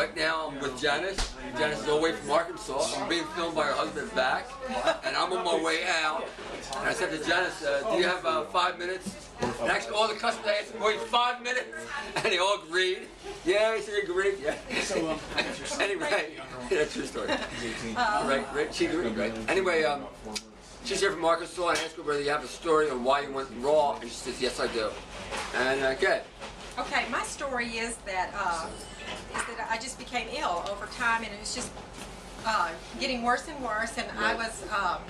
Right now I'm with Janice. Janice is all the way from Arkansas. I'm being filmed by her husband back, and I'm on my way out. And I said to Janice, do you have 5 minutes? And actually all the customers asked me, wait, 5 minutes? And they all agreed. Yeah, he said agreed. Yeah. Anyway, that's true story. Right, she agreed, right? Anyway, she's here from Arkansas, and I asked her whether you have a story on why you went raw, and she says, yes, I do. And good. Okay, my story is that I just became ill over time, and it was just getting worse and worse, and I was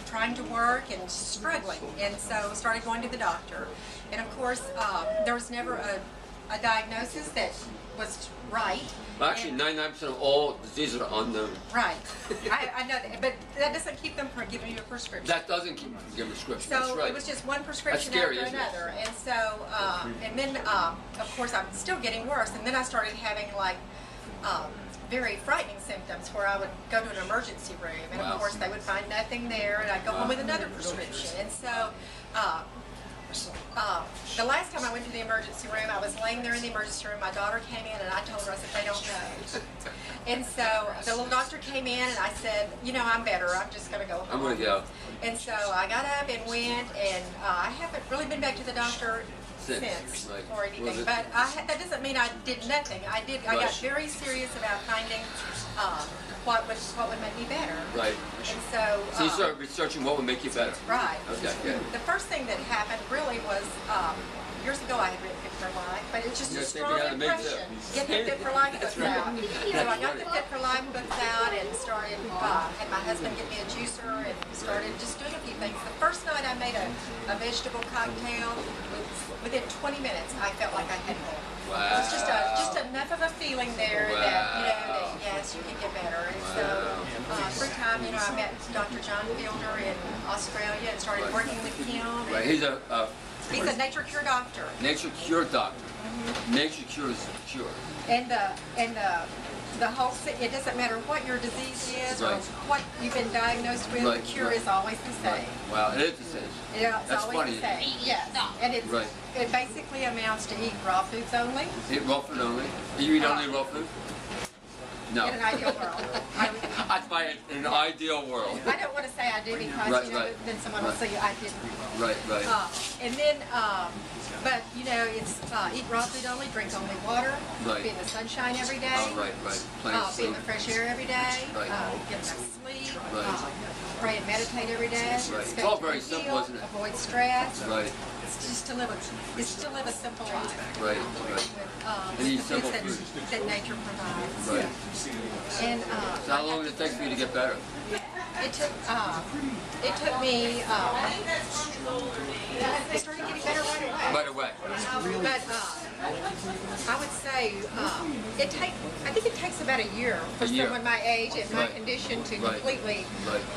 trying to work and struggling, and so started going to the doctor. And of course, there was never a diagnosis that was right. Well, actually, 99% of all diseases are unknown. Right. I know that, but that doesn't keep them from giving you a prescription. That doesn't keep them from giving a prescription. So that's right. it was just one prescription scary, after another, and so and then of course I'm still getting worse, and then I started having like very frightening symptoms where I would go to an emergency room, and of course they would find nothing there, and I'd go home with another prescription, and so. The last time I went to the emergency room, I was laying there in the emergency room. My daughter came in, and I told her, I said, they don't know. And so the little doctor came in, and I said, you know, I'm better. I'm just going to go home. I'm going to go. And so I got up and went, and I haven't really been back to the doctor since right. or anything. But that doesn't mean I did nothing. I got very serious about finding what would make me better. Right. And so you started researching what would make you better. Right. Okay, good. The first thing that happened really was years ago I had written Fit for Life, but it's just a strong impression. Get the Fit for Life books out. So I got the Fit for Life books out and started, had my husband get me a juicer and started just doing a few things. The first night I made a vegetable cocktail, within 20 minutes I felt like I had more. Wow. It was just enough of a feeling there that, you know, that yes, you can get better. And so through time, you know, I met Dr. John Fielder in Australia and started working with him. Right, he's a nature cure doctor. Nature cure doctor. Nature cures cure. And the whole, it doesn't matter what your disease is or what you've been diagnosed with, the cure is always the same. Wow, it is the same. Yeah, it's That's always funny. the same. Yes. And it basically amounts to eat raw foods only. Eat raw food only? You eat only raw food? No. In an ideal world. That's my in an ideal world. I don't want to say I do because you know, then someone will say I didn't. Right. And then, but you know, it's eat raw food only, drink only water, be in the sunshine every day, be in the fresh air every day, get enough sleep, pray and meditate every day. It's all very simple, isn't it? Avoid stress. Right. It's just to live a simple life. Right. And eat simple food that nature provides. Right. And so how long did it take for you to get better? It took me. I started getting better right away. Right away. But I would say I think it takes about a year for someone my age and my condition to completely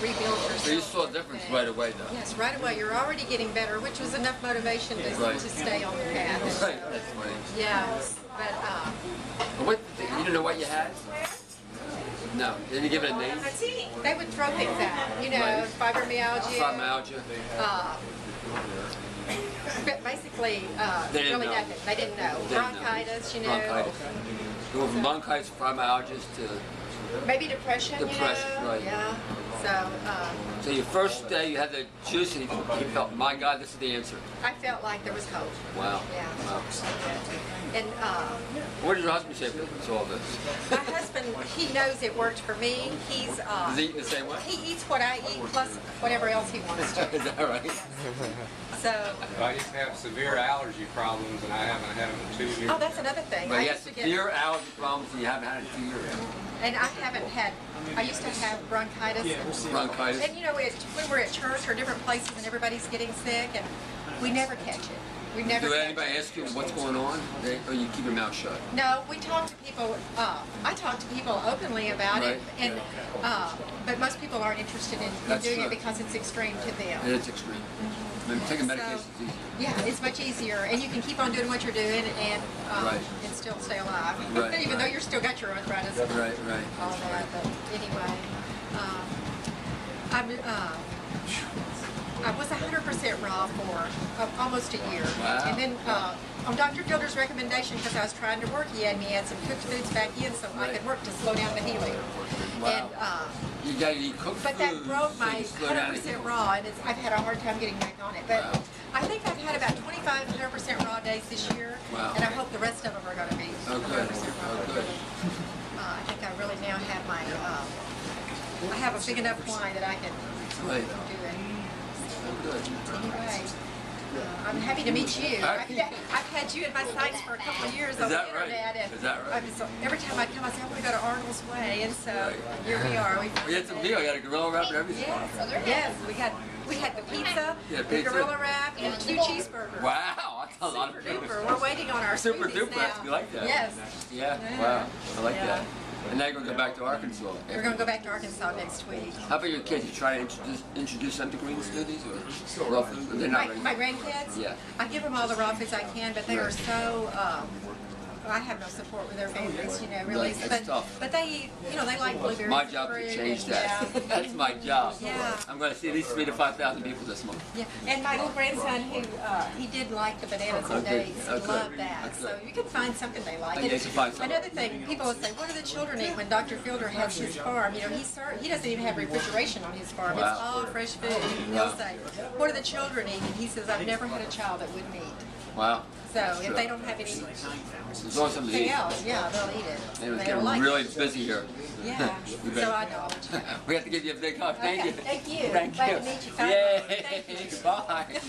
rebuild yourself. So you saw a difference right away, though. Yes, right away. You're already getting better, which was enough motivation to stay on the path. Right. That's funny. Yeah, but what? You didn't know what you had? No. Didn't you give it a name? They would throw things out. You know, fibromyalgia. Fibromyalgia. But basically, really nothing. They didn't know. Bronchitis, you know. Bronchitis. Going from bronchitis to fibromyalgia to maybe depression. Depression, you know? right. Yeah. So your first day you had the juice and you felt, my God, this is the answer. I felt like there was hope. Wow. Yeah. Wow. And what did your husband say to all this? my husband, he knows it worked for me. He's Is he eating the same way? He eats what I eat plus whatever else he wants to. Is that right? So. I used to have severe allergy problems, and I haven't had them in 2 years. Oh, that's another thing. But he has severe allergy problems, and you haven't had it in 2 years. And I haven't had. I used to have bronchitis. Bronchitis. And you know, when we're at church or different places, and everybody's getting sick, and we never catch it. We never. Do anybody ask you what's going on, or you keep your mouth shut? No, we talk to people. I talk to people openly about it, and but most people aren't interested in doing it because it's extreme to them. It is extreme. Taking medication is easier. Yeah, it's much easier, and you can keep on doing what you're doing and still stay alive, even though you're still got your arthritis. Right. All that, but anyway, I was 100% raw for almost a year, and then on Dr. Fielder's recommendation, because I was trying to work, he had me add some cooked foods back in so I could work to slow down the healing. Wow. And, You gotta eat cooked but food. that broke my so you slow down 100% raw, and I've had a hard time getting back on it. But Wow. I think I've had about 25 100% raw days this year, Wow. and I hope the rest of them are going to be 100% Oh, good. raw. Oh, good. I think I really now have my, I have a big enough wine that I can Right. do it. Oh, good. Anyway, I'm happy to meet you. Happy. I've had you in my sights for a couple of years on the that right? internet, and Is that right? so every time I come, I say I want to go to Arnold's Way, and so Right. here we are. We had some deal. You had a gorilla wrap and everything. Yes, we had the pizza, Yeah, the pizza. gorilla wrap, and 2 cheeseburgers. Wow, that's a lot Super of food. duper. We're waiting on our Super smoothies duper. now. You like that? Yes. Yeah. Yeah. Wow. I like Yeah. that. And now you're gonna go back to Arkansas. We're going to go back to Arkansas next week. How about your kids? You try to introduce them to green smoothies or raw food? Or they're not ready? My grandkids? Yeah. I give them all the raw foods I can, but they are so, I have no support with their families, you know, really. Right, it's tough. But they eat, you know, they like blueberries. My job fruit, to change and, that. Yeah. That's my job. Yeah. I'm going to see at least 3,000 to 5,000 people this month. Yeah, and my little grandson, who he did like the bananas and Okay, dates, he okay, loved that. okay. So you can find something they like. And they can find something. Another thing, people will say, "What do the children eat?" When Dr. Fielder has his farm, you know, he doesn't even have refrigeration on his farm. Wow. It's all fresh food. And Wow. he'll say, "What do the children eat?" And he says, "I've never had a child that wouldn't eat." Wow. So if they don't have anything There's always something to eat. else, yeah, they'll eat it. And it's They getting don't like really it. busy here. Yeah. You bet. So I know. We have to give you a big hug. Thank Okay, you. thank you. Thank Glad you. to meet you. Yay. Thank you. Bye.